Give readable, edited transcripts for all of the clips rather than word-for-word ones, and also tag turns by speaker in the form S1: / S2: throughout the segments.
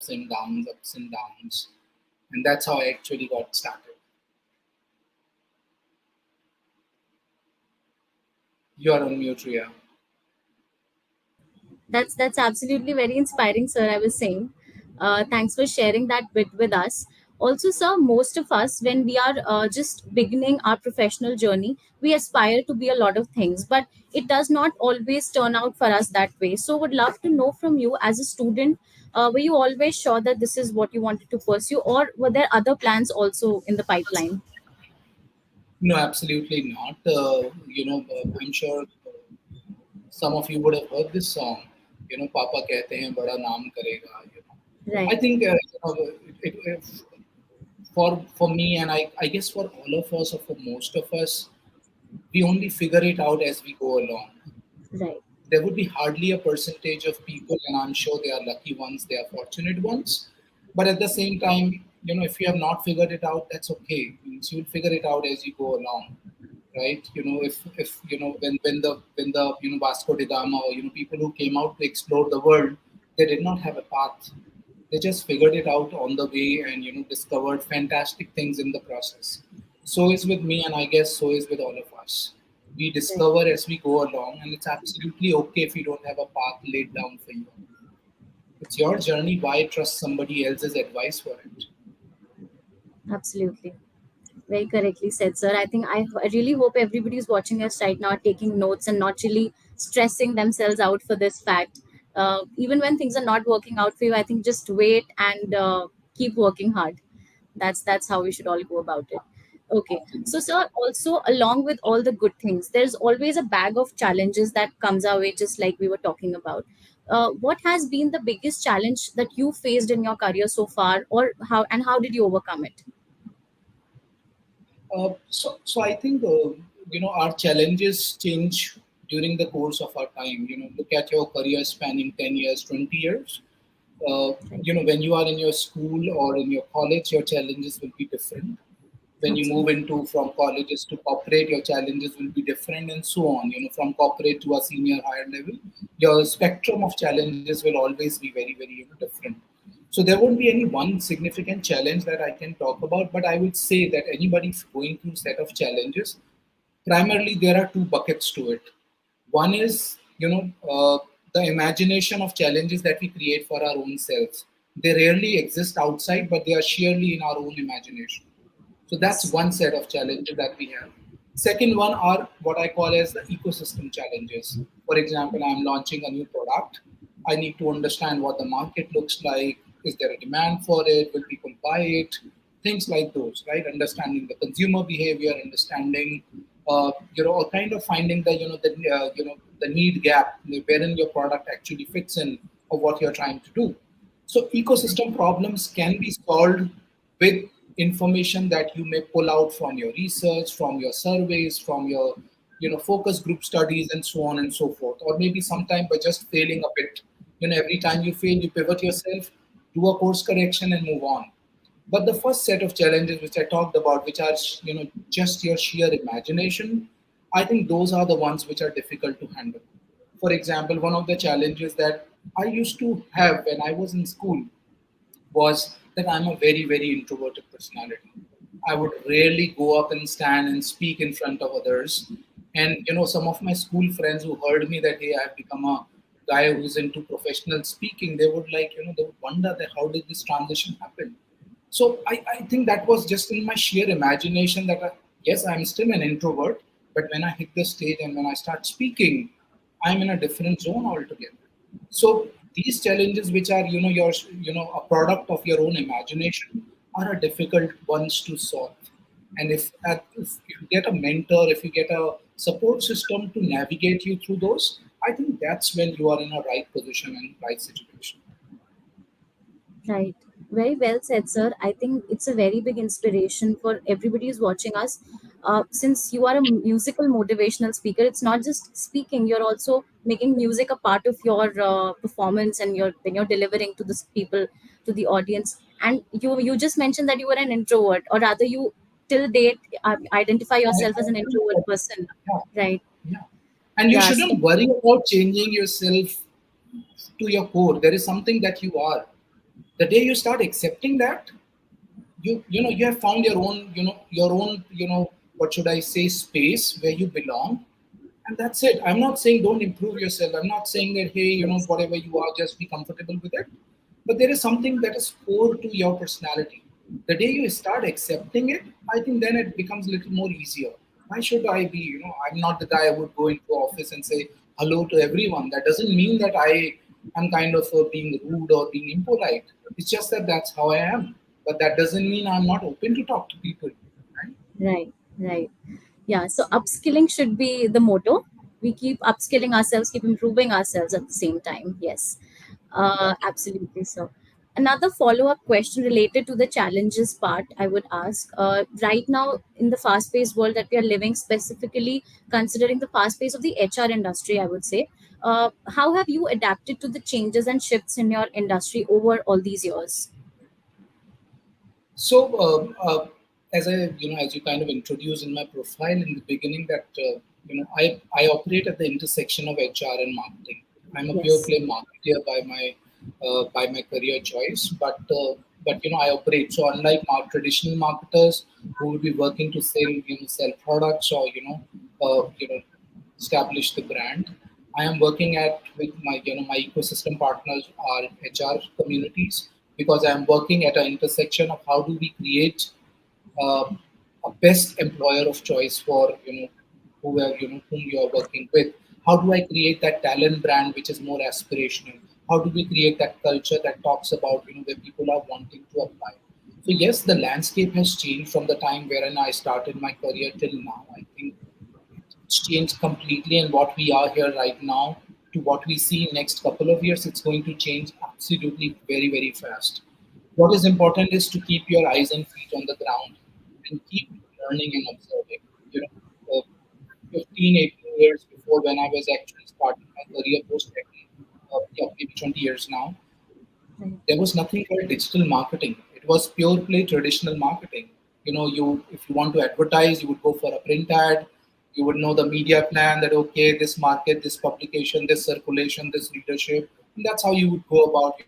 S1: ups and downs. And that's how I actually got started. You are on mute, Ria.
S2: That's absolutely very inspiring, sir. I was saying, thanks for sharing that bit with us. Also, sir, most of us, when we are just beginning our professional journey, we aspire to be a lot of things, but it does not always turn out for us that way. So would love to know from you, as a student, were you always sure that this is what you wanted to pursue, or were there other plans also in the pipeline?
S1: No, absolutely not. I'm sure some of you would have heard this song. Papa कहते हैं बड़ा नाम करेगा. I
S2: Right.
S1: think for me, and I guess for all of us or for most of us, we only figure it out as we go along.
S2: Right.
S1: There would be hardly a percentage of people, and I'm sure they are lucky ones, they are fortunate ones. But at the same time, if you have not figured it out, that's okay. Means you'll figure it out as you go along, right? If when the Vasco da Gama, or people who came out to explore the world, they did not have a path. They just figured it out on the way and discovered fantastic things in the process. So is with me, and I guess so is with all of us. We
S2: Right.
S1: discover as we go along, and it's absolutely okay if you don't have a path laid down for you. It's your journey. Why trust somebody else's advice for it?
S2: Absolutely. Very correctly said, sir. I really hope everybody who's watching us right now are taking notes and not really stressing themselves out for this fact. Even when things are not working out for you, I think just wait and keep working hard. That's how we should all go about it. Okay. So, sir, also along with all the good things, there's always a bag of challenges that comes our way, just like we were talking about. What has been the biggest challenge that you faced in your career so far, or how did you overcome it?
S1: So I think our challenges change during the course of our time. Look at your career spanning 10 years, 20 years.
S2: Right.
S1: When you are in your school or in your college, your challenges will be different. When you move
S2: Absolutely.
S1: into from colleges to corporate, your challenges will be different, and so on. From corporate to a senior higher level, your spectrum of challenges will always be very, very different. So there won't be any one significant challenge that I can talk about, but I would say that anybody going through set of challenges, primarily there are two buckets to it. One is the imagination of challenges that we create for our own selves. They rarely exist outside, but they are sheerly in our own imagination. So that's
S2: Yes.
S1: one set of challenges that we have. Second one are what I call as the ecosystem challenges. For example, I'm launching a new product. I need to understand what the market looks like. Is there a demand for it? Will people buy it? Things like those, right? Understanding the consumer behavior, understanding, or kind of finding the, the need gap wherein your product actually fits in of what you're trying to do. So ecosystem problems can be solved with information that you may pull out from your research, from your surveys, from your focus group studies, and so on and so forth. Or maybe sometime by just failing a bit. Every time you fail, you pivot yourself, do a course correction, and move on. But the first set of challenges which I talked about, which are just your sheer imagination, I think those are the ones which are difficult to handle. For example, one of the challenges that I used to have when I was in school was that I'm a very, very introverted personality. I would rarely go up and stand and speak in front of others. And some of my school friends who heard me that hey, I've become a guy who's into professional speaking, they would they would wonder that how did this transition happen? So I think that was just in my sheer imagination that yes, I'm still an introvert, but when I hit the stage and when I start speaking, I'm in a different zone altogether. So these challenges, which are your a product of your own imagination, are a difficult ones to solve. And if you get a mentor, if you get a support system to navigate you through those, I think that's when you are in a right position and right situation.
S2: Right. Very well said, sir. I think it's a very big inspiration for everybody who's watching us. Since you are a musical motivational speaker, it's not just speaking, you're also making music a part of your performance, and when you're delivering to the people, to the audience. And you just mentioned that you were an introvert, or rather, you till date identify yourself as an introvert person.
S1: Yeah,
S2: Right.
S1: yeah. And you
S2: Yeah. So,
S1: shouldn't worry about changing yourself to your core. There is something that you are. The day you start accepting that, you have found your own what should I say, space where you belong, and that's it. I'm not saying don't improve yourself. I'm not saying that, hey,
S2: Yes.
S1: whatever you are, just be comfortable with it. But there is something that is core to your personality. The day you start accepting it, I think then it becomes a little more easier. Why should I be, I'm not the guy who would go into office and say hello to everyone. That doesn't mean that I am kind of being rude or being impolite. It's just that that's how I am. But that doesn't mean I'm not open to talk to people. Right?
S2: Right, right. Yeah, so upskilling should be the motto. We keep upskilling ourselves, keep improving ourselves at the same time. Yes, absolutely. So, another follow up question related to the challenges part, I would ask right now in the fast paced world that we are living, specifically considering the fast pace of the HR industry, I would say, how have you adapted to the changes and shifts in your industry over all these years?
S1: So, as you kind of introduced in my profile in the beginning, that I operate at the intersection of HR and marketing. I'm a pure
S2: Yes.
S1: play marketer by my career choice, but I operate. So unlike traditional marketers who will be working to sell products or establish the brand, I am working at with my ecosystem partners are HR communities, because I am working at an intersection of how do we create uh, a best employer of choice for whom you are working with. How do I create that talent brand which is more aspirational? How do we create that culture that talks about where people are wanting to apply? So yes, the landscape has changed from the time wherein I started my career till now. I think it's changed completely, and what we are here right now to what we see in next couple of years, it's going to change absolutely very, very fast. What is important is to keep your eyes and feet on the ground and keep learning and observing. You know, 15, 18 years before, when I was actually starting my career post, maybe 20 years now,
S2: Right.
S1: there was nothing called digital marketing. It was pure play traditional marketing. You if you want to advertise, you would go for a print ad. You would know the media plan that okay, this market, this publication, this circulation, this readership, and that's how you would go about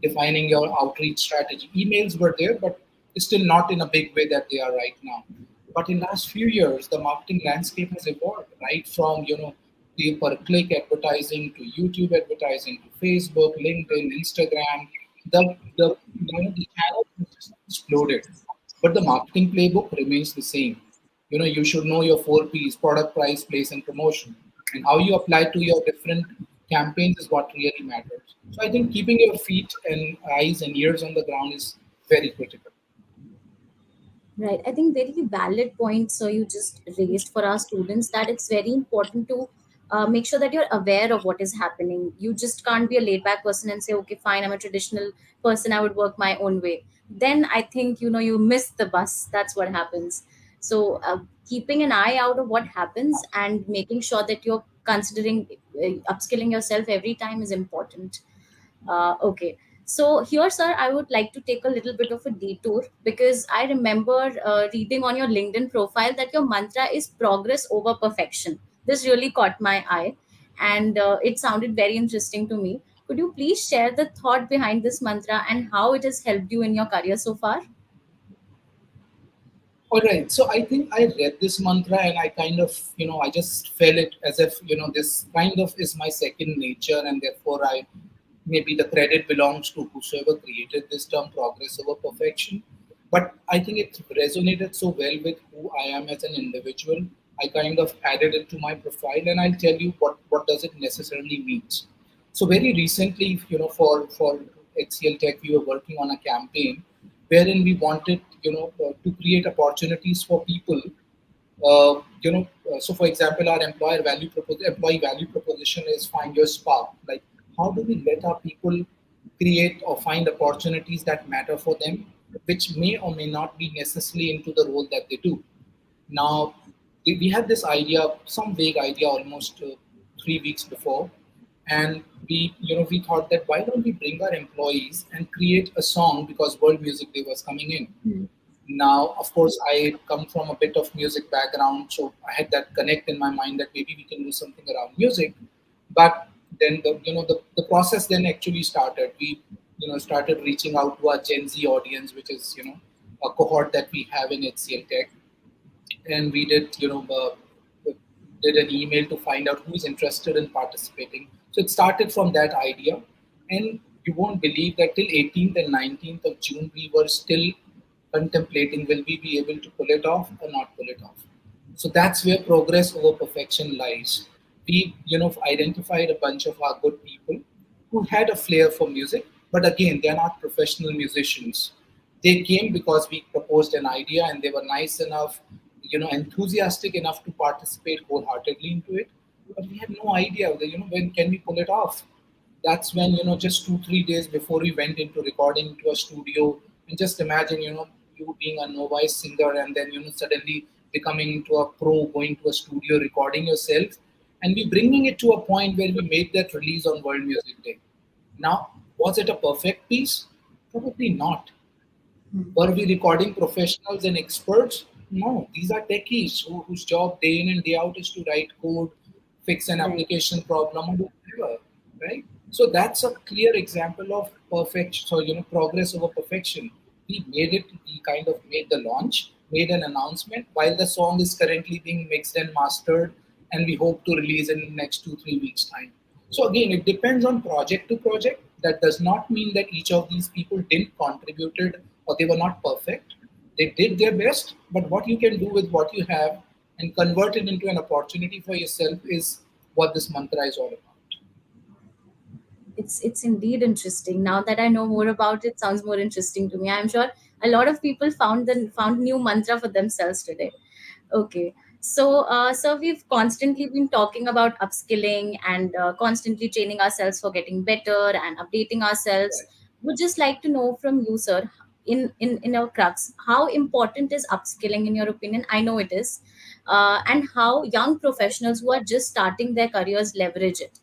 S1: defining your outreach strategy. Emails were there, but it's still not in a big way that they are right now. But in last few years, the marketing landscape has evolved, right from the per click advertising to YouTube advertising to Facebook, LinkedIn, Instagram. The channel has just exploded, but the marketing playbook remains the same. You should know your four P's: product, price, place, and promotion, and how you apply to your different campaigns is what really matters. So I think keeping your feet and eyes and ears on the ground is very critical.
S2: Right. I think very valid points. So you just raised for our students that it's very important to make sure that you're aware of what is happening. You just can't be a laid back person and say, okay, fine, I'm a traditional person. I would work my own way. Then I think, you miss the bus. That's what happens. So keeping an eye out of what happens and making sure that you're considering upskilling yourself every time is important. Okay. So here, sir, I would like to take a little bit of a detour because I remember reading on your LinkedIn profile that your mantra is progress over perfection. This really caught my eye and it sounded very interesting to me. Could you please share the thought behind this mantra and how it has helped you in your career so far?
S1: All right. So I think I read this mantra and I kind of, I just felt it as if, this kind of is my second nature, and therefore maybe the credit belongs to whosoever created this term, progress over perfection. But I think it resonated so well with who I am as an individual. I kind of added it to my profile, and I'll tell you what does it necessarily means. So very recently, for HCLTech, we were working on a campaign wherein we wanted, to create opportunities for people. So for example, our employee value proposition is find your spark. Like, how do we let our people create or find opportunities that matter for them, which may or may not be necessarily into the role that they do. Now, we had this idea, some vague idea, almost 3 weeks before, and we thought that why don't we bring our employees and create a song, because World Music Day was coming in.
S2: Hmm.
S1: Now, of course, I come from a bit of music background, so I had that connect in my mind that maybe we can do something around music. But then the process then actually started. started reaching out to our Gen Z audience, which is a cohort that we have in HCLTech, and we did an email to find out who is interested in participating. So it started from that idea, and you won't believe that till 18th and 19th of June we were still contemplating, will we be able to pull it off or not pull it off. So that's where progress over perfection lies. We identified a bunch of our good people who had a flair for music, but again they're not professional musicians. They came because we proposed an idea and they were nice enough, enthusiastic enough to participate wholeheartedly into it. But we had no idea that, when can we pull it off. That's when, just 2 3 days before we went into recording into a studio, and just imagine, you being a novice singer and then, suddenly becoming into a pro, going to a studio, recording yourself, and we bringing it to a point where we made that release on World Music Day. Now, was it a perfect piece? Probably not. Were we recording professionals and experts? No, these are techies whose job day in and day out is to write code, fix an
S2: Right.
S1: application problem, or do whatever, right? So that's a clear example of perfection. So progress over perfection. We made it. We kind of made the launch, made an announcement while the song is currently being mixed and mastered, and we hope to release in the next 2 3 weeks time. So again, it depends on project to project. That does not mean that each of these people didn't contributed or they were not perfect. They did their best, but what you can do with what you have and convert it into an opportunity for yourself is what this mantra is all about.
S2: It's indeed interesting. Now that I know more about it, sounds more interesting to me. I'm sure a lot of people found new mantra for themselves today. Okay. So we've constantly been talking about upskilling and constantly training ourselves for getting better and updating ourselves.
S1: Right.
S2: Would just like to know from you, sir, in our crux, how important is upskilling in your opinion? I know it is, and how young professionals who are just starting their careers leverage it.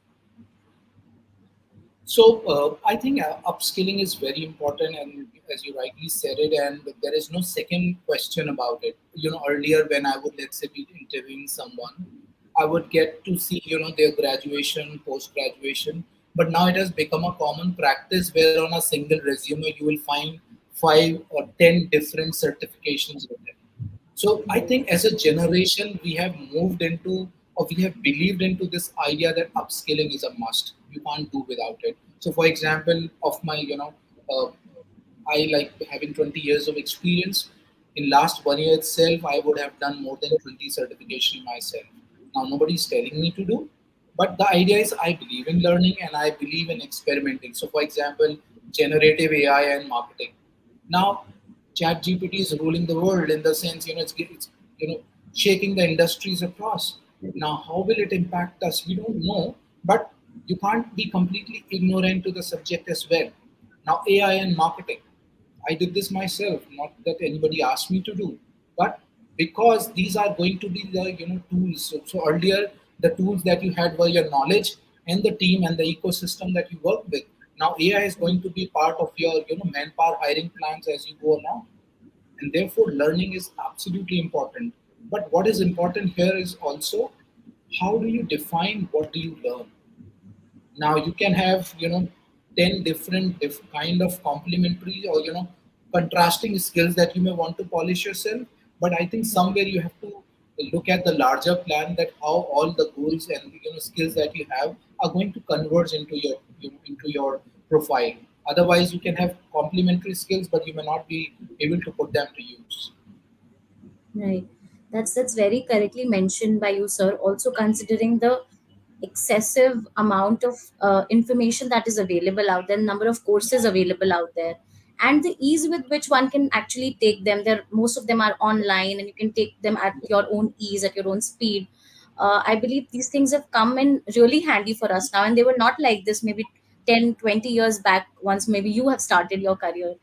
S1: So I think upskilling is very important, and as you rightly said it, and there is no second question about it. Earlier when I would, let's say, be interviewing someone, I would get to see their graduation, post graduation, but now it has become a common practice where on a single resume you will find 5 or 10 different certifications written. So I
S2: Right.
S1: think as a generation, we have moved into or we have believed into this idea that upskilling is a must. You can't do without it. So, for example, of my, uh, I like having 20 years of experience. In last 1 year itself, I would have done more than 20 certification myself. Now, nobody's telling me to do, but the idea is I believe in learning and I believe in experimenting. So, for example, generative AI and marketing. Now, ChatGPT is ruling the world in the sense, it's shaking the industries across. Now, how will it impact us? We don't know, but you can't be completely ignorant to the subject as well. Now, AI and marketing. I did this myself, not that anybody asked me to do, but because these are going to be the tools. So earlier, the tools that you had were your knowledge and the team and the ecosystem that you work with. Now AI is going to be part of your manpower hiring plans as you go along, and therefore learning is absolutely important. But what is important here is also how do you define what do you learn. Now you can have 10 different kind of complementary or contrasting skills that you may want to polish yourself, but I think somewhere you have to look at the larger plan, that how all the goals and skills that you have are going to converge into your into your profile. Otherwise you can have complementary skills but you may not be able to put them to use.
S2: Right. That's very correctly mentioned by you, sir. Also considering the excessive amount of information that is available out there, number of courses available out there, and the ease with which one can actually take them. There, most of them are online, and you can take them at your own ease, at your own speed. I believe these things have come in really handy for us now, and they were not like this maybe 10, 20 years back. Once maybe you have started your career,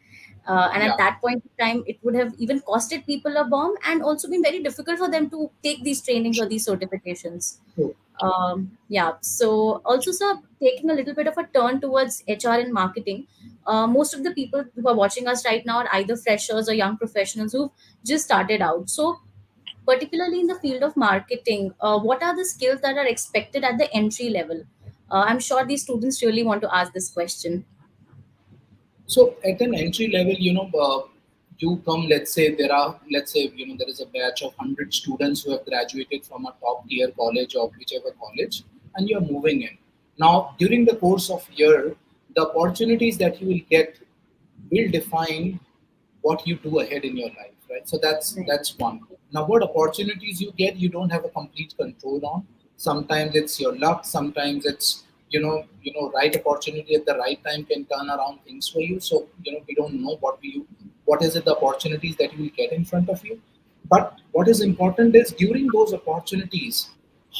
S2: and at
S1: Yeah.
S2: that point in time it would have even costed people a bomb and also been very difficult for them to take these trainings or these certifications.
S1: True.
S2: Yeah, so also, sir, taking a little bit of a turn towards HR and marketing, most of the people who are watching us right now are either freshers or young professionals who've just started out. So particularly in the field of marketing, what are the skills that are expected at the entry level? I'm sure these students really want to ask this question.
S1: So at an entry level, you come. Let's say there is a batch of 100 students who have graduated from a top tier college or whichever college, and you are moving in. Now, during the course of year, the opportunities that you will get will define what you do ahead in your life, right? So
S2: Right.
S1: that's one. Now, what opportunities you get, you don't have a complete control on. Sometimes it's your luck. Sometimes it's right opportunity at the right time can turn around things for you. So we don't know what is it the opportunities that you will get in front of you. But what is important is during those opportunities,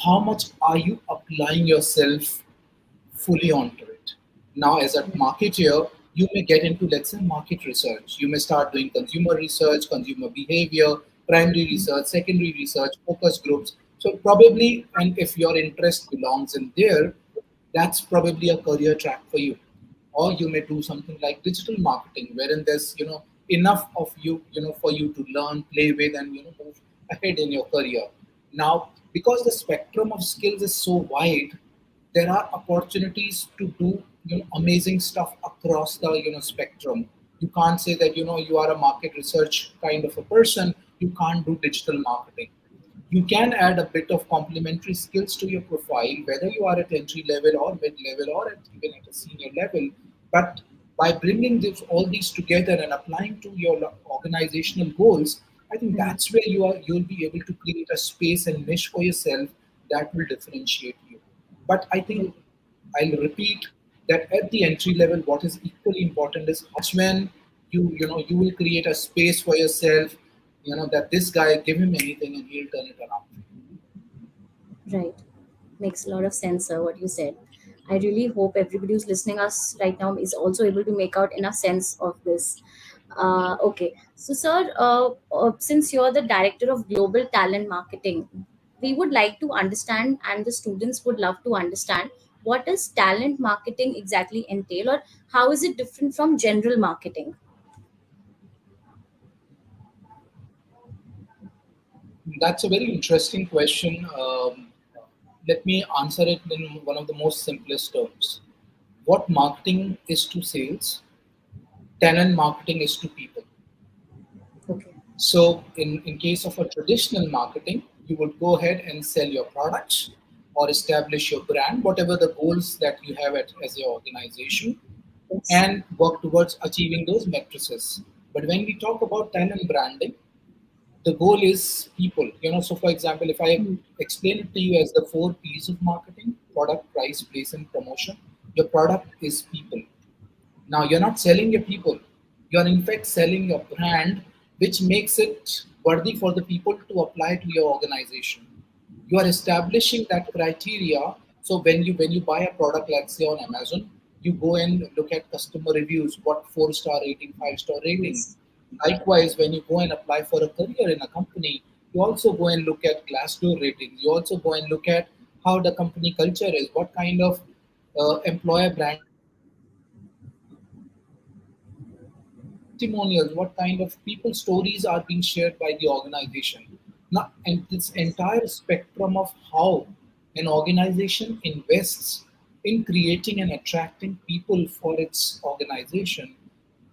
S1: how much are you applying yourself fully onto it. Now, as a marketeer, you may get into, let's say, market research. You may start doing consumer research, consumer behavior, primary research, secondary research, focus groups. So, probably, and if your interest belongs in there, that's probably a career track for you. Or you may do something like digital marketing, wherein there's enough of you for you to learn, play with, and move ahead in your career. Now, because the spectrum of skills is so wide, there are opportunities to do amazing stuff across the spectrum. You can't say that you are a market research kind of a person, you can't do digital marketing. You can add a bit of complementary skills to your profile, whether you are at entry level or mid level or even at a senior level. But by bringing all these together and applying to your organizational goals, I think
S2: Right.
S1: that's where you'll be able to create a space and niche for yourself that will differentiate you. But I think
S2: Right.
S1: I'll repeat that at the entry level, what is equally important is when you will create a space for yourself. That this guy, give him anything and he'll turn it around.
S2: Right. Makes a lot of sense, sir, what you said. I really hope everybody who's listening us right now is also able to make out enough sense of this. Okay. So, sir, since you're the director of global talent marketing, we would like to understand, and the students would love to understand, what does talent marketing exactly entail, or how is it different from general marketing?
S1: That's a very interesting question. Let me answer it in one of the most simplest terms. What marketing is to sales, talent marketing is to people.
S2: Okay.
S1: So, in case of a traditional marketing, you would go ahead and sell your products or establish your brand, whatever the goals that you have as your organization,
S2: Yes.
S1: and work towards achieving those matrices. But when we talk about talent branding, the goal is people. So for example, if I
S2: Hmm.
S1: explain it to you as the 4 P's of marketing: product, price, place, and promotion. Your product is people. Now, you're not selling your people, you're in fact selling your brand, which makes it worthy for the people to apply to your organization. You are establishing that criteria. So when you buy a product, let's say on Amazon, you go and look at customer reviews, what 4-star rating, 5-star rating.
S2: Yes.
S1: Likewise, when you go and apply for a career in a company, you also go and look at Glassdoor ratings. You also go and look at how the company culture is, what kind of employer branding is there, what kind of testimonials, what kind of people stories are being shared by the organization. Now, and this entire spectrum of how an organization invests in creating and attracting people for its organization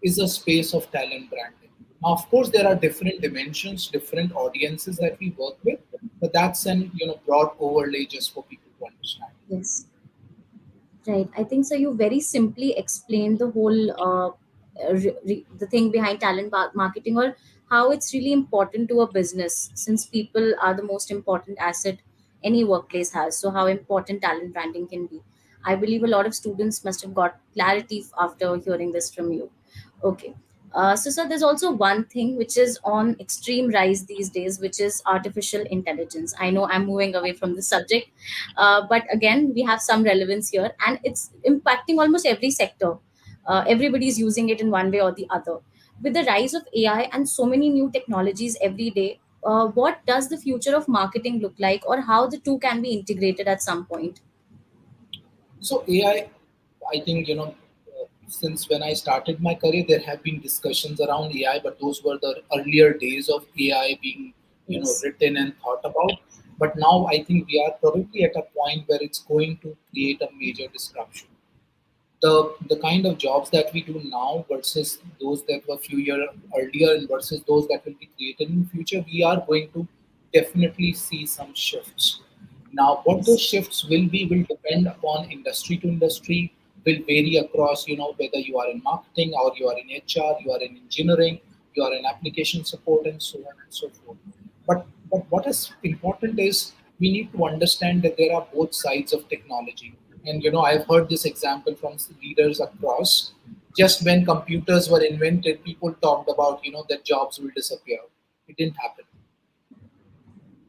S1: is a space of talent branding. Now, of course, there are different dimensions, different audiences that we work with, but that's an broad overlay just for people to understand.
S2: Yes. Right. I think so. You very simply explained the whole the thing behind talent marketing, or how it's really important to a business, since people are the most important asset any workplace has. So how important talent branding can be. I believe a lot of students must have got clarity after hearing this from you. Okay. So there's also one thing which is on extreme rise these days, which is artificial intelligence. I know I'm moving away from the subject, but again, we have some relevance here, and it's impacting almost every sector. Everybody's using it in one way or the other. With the rise of AI and so many new technologies every day, what does the future of marketing look like, or how the two can be integrated at some point?
S1: So I think since when I started my career, there have been discussions around AI, but those were the earlier days of AI being
S2: Yes.
S1: written and thought about. But now I think we are probably at a point where it's going to create a major disruption. the kind of jobs that we do now versus those that were few years earlier and versus those that will be created in the future, we are going to definitely see some shifts. Now, what those
S2: Yes.
S1: shifts will be will depend upon industry to industry, will vary across, whether you are in marketing or you are in HR, you are in engineering, you are in application support, and so on and so forth. But what is important is we need to understand that there are both sides of technology. And I've heard this example from leaders across. Just when computers were invented, people talked about that jobs will disappear. It didn't happen.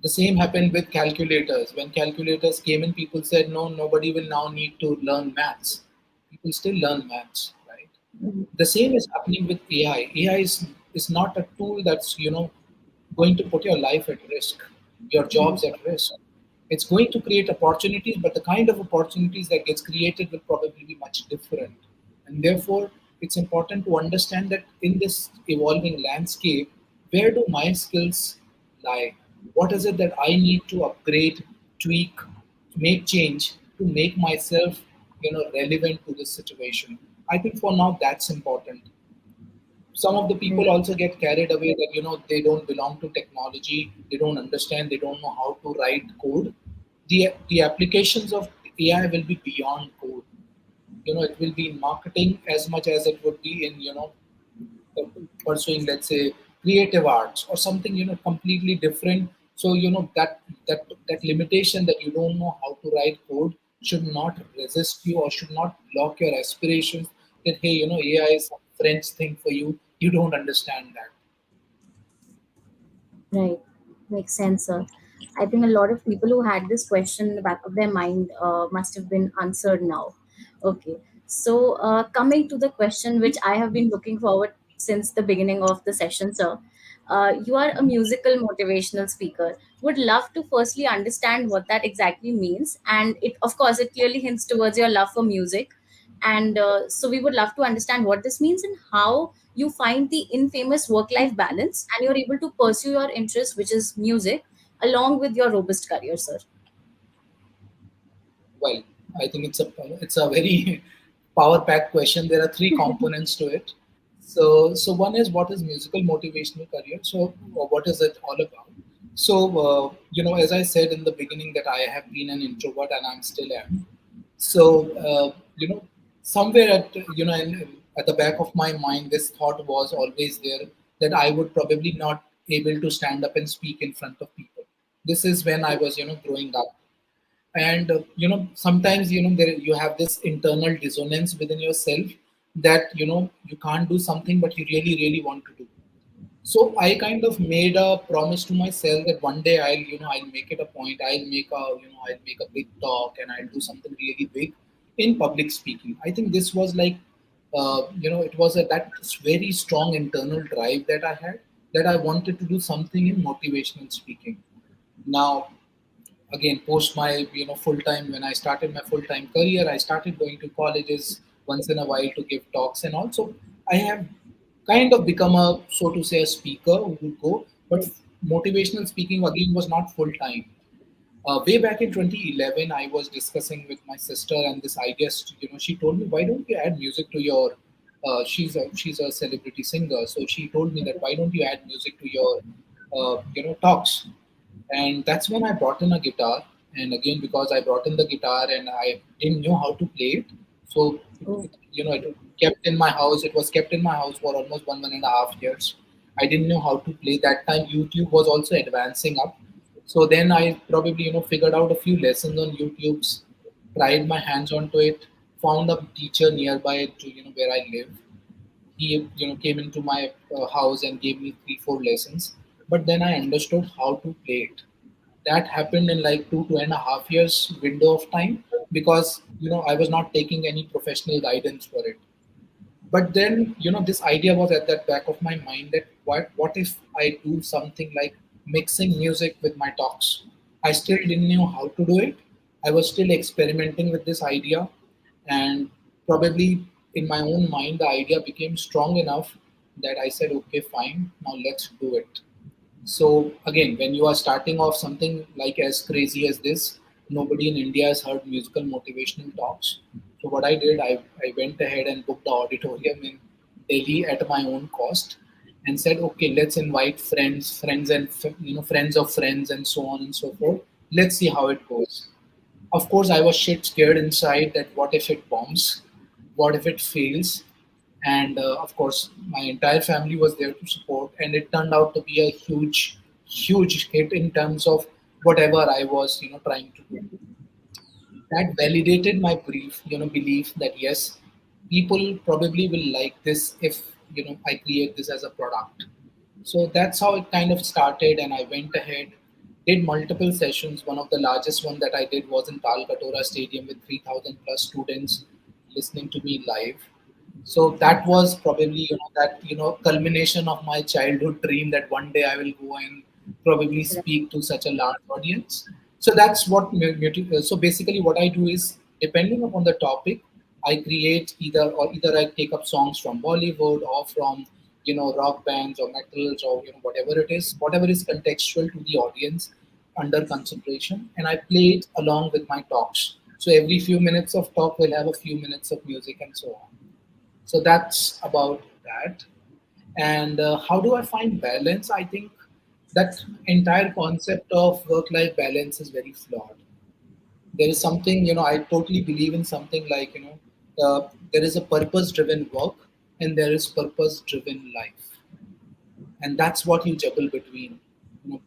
S1: The same happened with calculators. When calculators came in, people said, no, nobody will now need to learn maths. People still learn maths, right?
S2: Mhm.
S1: The same is happening with AI. AI is not a tool that's, going to put your life at risk, your jobs at risk. It's going to create opportunities, but the kind of opportunities that gets created will probably be much different. And therefore, it's important to understand that in this evolving landscape, where do my skills lie? What is it that I need to upgrade, tweak, make change to make myself, relevant to this situation? I think for now that's important. Some of the people
S2: Right.
S1: also get carried away that they don't belong to technology, they don't understand, they don't know how to write code. The applications of AI will be beyond code. It will be in marketing as much as it would be in pursuing, let's say, creative arts or something completely different. So that limitation that you don't know how to write code should not resist you or should not block your aspirations, that hey, AI is some french thing for you, you don't understand that.
S2: Right. Makes sense, sir. I think a lot of people who had this question in the back of their mind must have been answered now. Okay. So, coming to the question which I have been looking forward since the beginning of the session, sir. You are a musical motivational speaker. Would love to firstly understand what that exactly means. And it, of course, it clearly hints towards your love for music. And so we would love to understand what this means and how you find the infamous work life balance and you're able to pursue your interest, which is music, along with your robust career, sir.
S1: Well, I think it's a very power packed question. There are three components to it. So one is, what is musical motivational career? So what is it all about? So as I said in the beginning, that I have been an introvert and I'm still am. So somewhere at the back of my mind, this thought was always there that I would probably not able to stand up and speak in front of people. This is when I was growing up. And sometimes there you have this internal dissonance within yourself, that you can't do something but you really really want to do. So I kind of made a promise to myself that one day I'll make it a point, I'll make a big talk and I'll do something really big in public speaking. I think this was like it was that very strong internal drive that I had, that I wanted to do something in motivational speaking. Now, again, post my full time, when I started my full time career, I started going to colleges once in a while to give talks, and also I have kind of become a, so to say, a speaker who would go. But
S2: Right.
S1: motivational speaking again was not full time. Way back in 2011, I was discussing with my sister, and this idea, she told me, why don't you add music to your she's a celebrity singer, so she told me that why don't you add music to your talks. And that's when I brought in a guitar. And again, because I brought in the guitar and I didn't know how to play it, so
S2: Oh,
S1: it kept in my house. It was kept in my house for almost 1.5 years. I didn't know how to play. That time YouTube was also advancing up. So then I probably figured out a few lessons on YouTube's, tried my hands onto it, found a teacher nearby to where I live. He came into my house and gave me 3 4 lessons. But then I understood how to play it. That happened in like 2 2.5 years window of time, because I was not taking any professional guidance for it. But then this idea was at that back of my mind, that what if I do something like mixing music with my talks. I still didn't know how to do it. I was still experimenting with this idea, and probably in my own mind the idea became strong enough that I said, okay, fine, now let's do it. So again, when you are starting off something like as crazy as this, nobody in India has heard musical motivational talks. So what I did, I went ahead and booked the auditorium in Delhi at my own cost, and said, okay, let's invite friends, friends and friends of friends, and so on and so forth. Let's see how it goes. Of course, I was shit scared inside that what if it bombs? What if it fails? And of course, my entire family was there to support, and it turned out to be a huge, huge hit in terms of whatever I was, trying to do. That validated my belief that yes, people probably will like this if I create this as a product. So that's how it kind of started, and I went ahead, did multiple sessions. One of the largest one that I did was in Talkatora Stadium with 3,000 plus students listening to me live. So that was probably that culmination of my childhood dream that one day I will go and probably speak to such a large audience. So that's what so basically what I do is, depending upon the topic, I create either I take up songs from Bollywood or from rock bands or metals or whatever it is, whatever is contextual to the audience under consideration, and I play it along with my talks. So every few minutes of talk will have a few minutes of music and so on. So that's about that. And how do I find balance? I think that entire concept of work-life balance is very flawed. There is something, I totally believe in something like, there is a purpose-driven work and there is purpose-driven life. And that's what you juggle between. You know,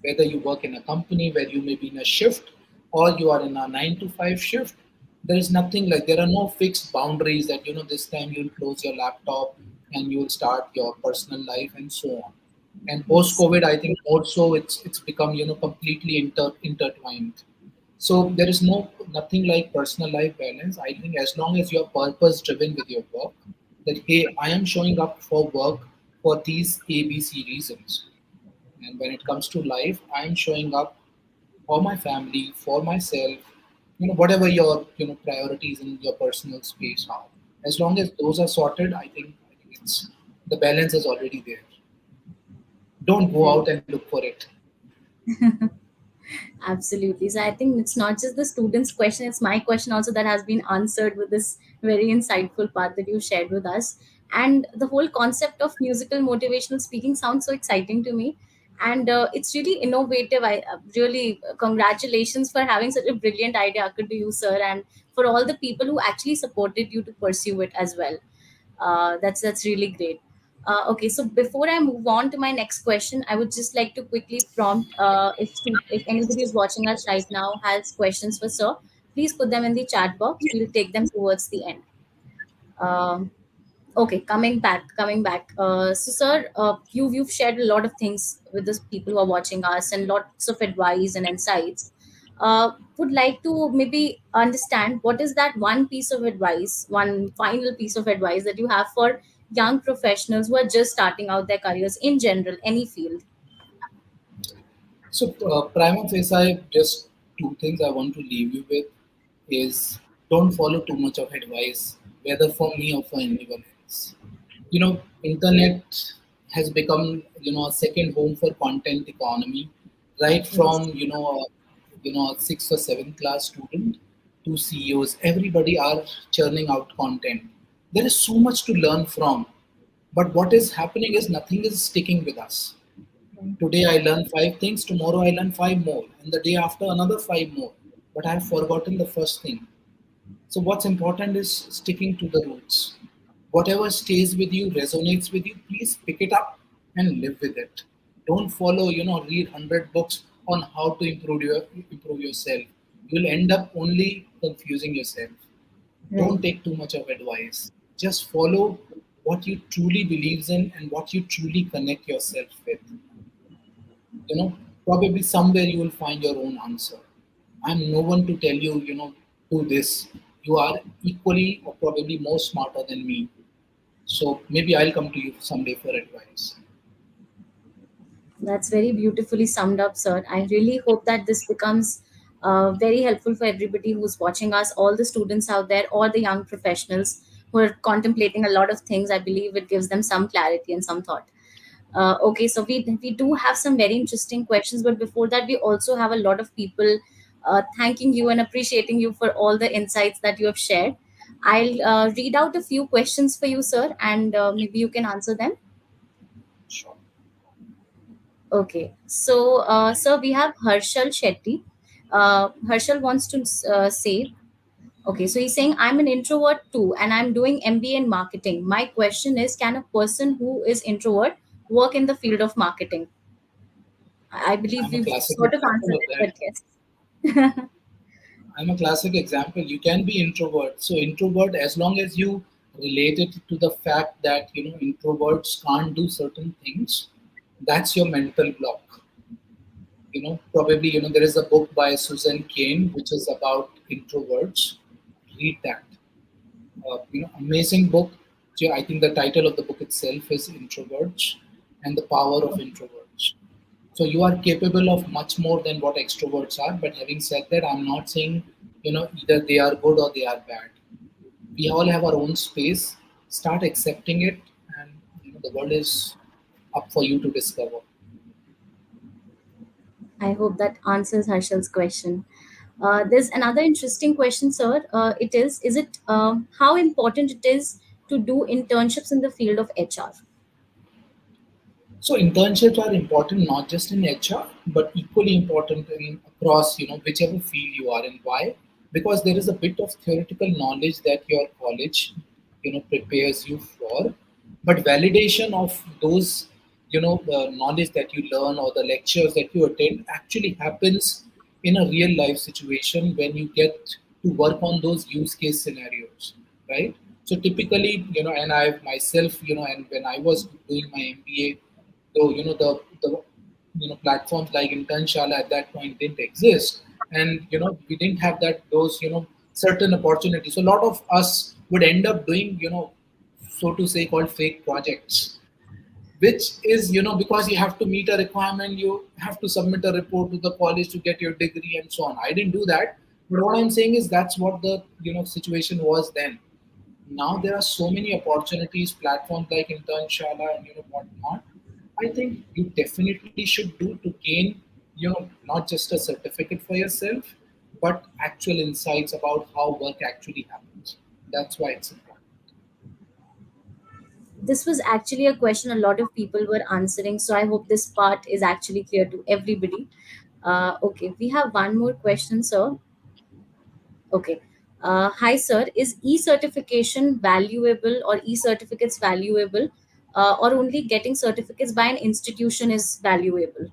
S1: whether you work in a company where you may be in a shift or you are in a 9 to 5 shift, there is nothing like, there are no fixed boundaries that this time you'll close your laptop and you'll start your personal life and so on. And post
S2: Yes.
S1: COVID, I think also it's become completely intertwined. So there is nothing like personal life balance. I think as long as you're purpose driven with your work, that hey, I am showing up for work for these ABC reasons, and when it comes to life, I'm showing up for my family, for myself, whatever your priorities in your personal space are. As long as those are sorted, I think it's the balance is already there. Don't go
S2: Right.
S1: out and look for it.
S2: Absolutely. So I think it's not just the students' question, it's my question also that has been answered with this very insightful part that you shared with us. And the whole concept of musical motivational speaking sounds so exciting to me. And it's really innovative. I really congratulations for having such a brilliant idea, occurred to you, sir, and for all the people who actually supported you to pursue it as well. That's really great. Okay, so before I move on to my next question, I would just like to quickly prompt if anybody is watching us right now has questions for sir, please put them in the chat box. We'll take them towards the end. Um, Okay, coming back. So, sir, you've shared a lot of things with the people who are watching us and lots of advice and insights. Would like to maybe understand what is that one piece of advice, one final piece of advice that you have for young professionals who are just starting out their careers in general, any field.
S1: So, prima facie, just two things I want to leave you with is, don't follow too much of advice, whether for me or for anyone else. Internet has become a second home for content economy, right
S2: Yes.
S1: from a 6th or 7th class student to CEOs. Everybody are churning out content. There is so much to learn from, but what is happening is nothing is sticking with us. Today I learn 5 things, tomorrow I learn 5 more, and the day after another 5 more. But I have forgotten the first thing. So what's important is sticking to the roots. Whatever stays with you, resonates with you, please pick it up and live with it. Don't follow, read 100 books on how to improve yourself. You'll end up only confusing yourself.
S2: Right.
S1: Don't take too much of advice. Just follow what you truly believes in and what you truly connect yourself with. Probably somewhere you will find your own answer. I'm no one to tell you, do this. You are equally or probably more smarter than me. So maybe I'll come to you someday for advice.
S2: That's very beautifully summed up, sir. I really hope that this becomes very helpful for everybody who's watching us, all the students out there, or the young professionals who are contemplating a lot of things. I believe it gives them some clarity and some thought. Okay, so we do have some very interesting questions, but before that, we also have a lot of people thanking you and appreciating you for all the insights that you have shared. I'll read out a few questions for you, sir, and maybe you can answer them.
S1: Sure.
S2: Okay. So, sir, we have Harshal Shetty. Harshal wants to say, okay, so he's saying, I'm an introvert too, and I'm doing MBA in marketing. My question is, can a person who is introvert work in the field of marketing? I believe
S1: I'm a
S2: we've
S1: classic
S2: sort of
S1: example
S2: answered
S1: of
S2: it,
S1: that.
S2: but yes.
S1: I'm a classic example. You can be introvert. So introvert, as long as you relate it to the fact that introverts can't do certain things, that's your mental block. Probably there is a book by Susan Cain which is about introverts. Read that. Amazing book. So I think the title of the book itself is Introverts and the Power of Introverts. So you are capable of much more than what extroverts are. But having said that, I'm not saying either they are good or they are bad. We all have our own space. Start accepting it, and the world is up for you to discover.
S2: I hope that answers Harshal's question. There's another interesting question, sir. Is it how important it is to do internships in the field of HR?
S1: So internships are important not just in HR, but equally important in across whichever field you are in. Why? Because there is a bit of theoretical knowledge that your college prepares you for, but validation of those the knowledge that you learn or the lectures that you attend actually happens in a real life situation when you get to work on those use case scenarios, right? So typically, and I myself, and when I was doing my MBA, though the platforms like Internshala at that point didn't exist, and we didn't have that those certain opportunities. So a lot of us would end up doing so to say called fake projects, which is because you have to meet a requirement, you have to submit a report to the college to get your degree and so on. I didn't do that, but what I'm saying is that's what the situation was then. Now there are so many opportunities, platforms like Internshala and whatnot. I think you definitely should do to gain not just a certificate for yourself, but actual insights about how work actually happens. That's why it's important.
S2: This was actually a question a lot of people were answering, so I hope this part is actually clear to everybody. Okay, we have one more question, sir. Okay. Hi, sir. Is e-certification valuable or e-certificates valuable, or only getting certificates by an institution is valuable?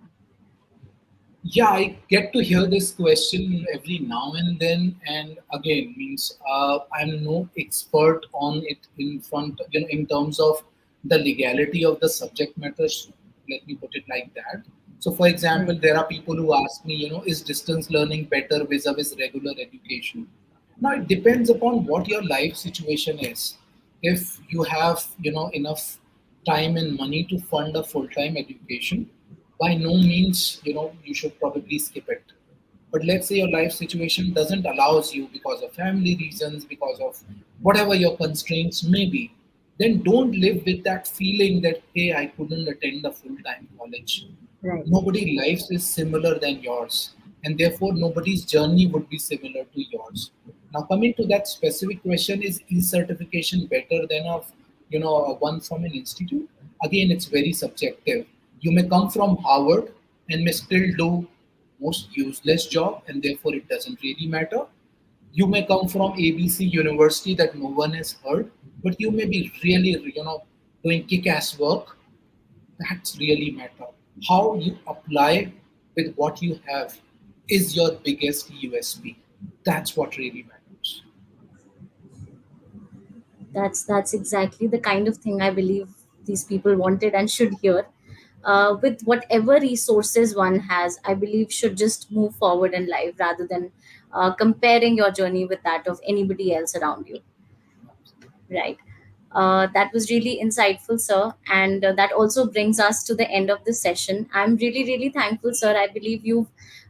S1: Yeah, I get to hear this question every now and then, and again, means I'm no expert on it in front, in terms of the legality of the subject matter. Let me put it like that. So, for
S2: Hmm.
S1: example, there are people who ask me, is distance learning better vis-a-vis regular education? Now, it depends upon what your life situation is. If you have, enough time and money to fund a full-time education, by no means you should probably skip it. But let's say your life situation doesn't allows you because of family reasons, because of whatever your constraints may be, then don't live with that feeling that hey, I couldn't attend the full-time college.
S2: Right.
S1: Nobody's life is similar than yours, and therefore nobody's journey would be similar to yours. Now, coming to that specific question, is e-certification better than a one from an institute? Again, it's very subjective. You may come from Harvard and may still do most useless job, and therefore it doesn't really matter. You may come from ABC University that no one has heard, but you may be really doing kick-ass work. That's really matter. How you apply with what you have is your biggest USP. That's what really matters.
S2: That's exactly the kind of thing I believe these people wanted and should hear. With whatever resources one has, I believe should just move forward in life rather than comparing your journey with that of anybody else around you. Right. That was really insightful, sir. And that also brings us to the end of the session. I'm really, really thankful, sir. I believe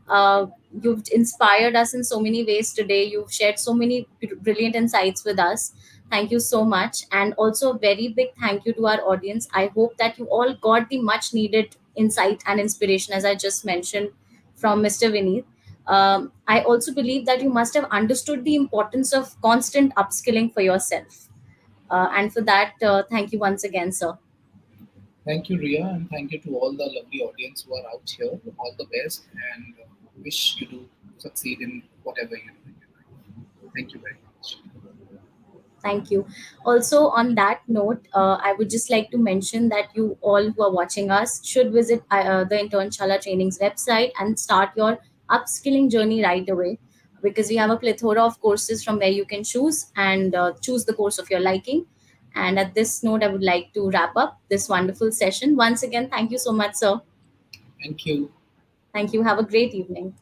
S2: uh, you've inspired us in so many ways today. You've shared so many brilliant insights with us. Thank you so much. And also a very big thank you to our audience. I hope that you all got the much needed insight and inspiration, as I just mentioned, from Mr. Vineet. I also believe that you must have understood the importance of constant upskilling for yourself. And for that, thank you once again, sir.
S1: Thank you, Ria, and thank you to all the lovely audience who are out here. All the best, and wish you to succeed in whatever you do in your life. Thank you very much.
S2: Thank you. Also, on that note, I would just like to mention that you all who are watching us should visit the Internshala Training's website and start your upskilling journey right away, because we have a plethora of courses from where you can choose and choose the course of your liking. And at this note, I would like to wrap up this wonderful session. Once again, thank you so much, sir.
S1: Thank you.
S2: Thank you. Have a great evening.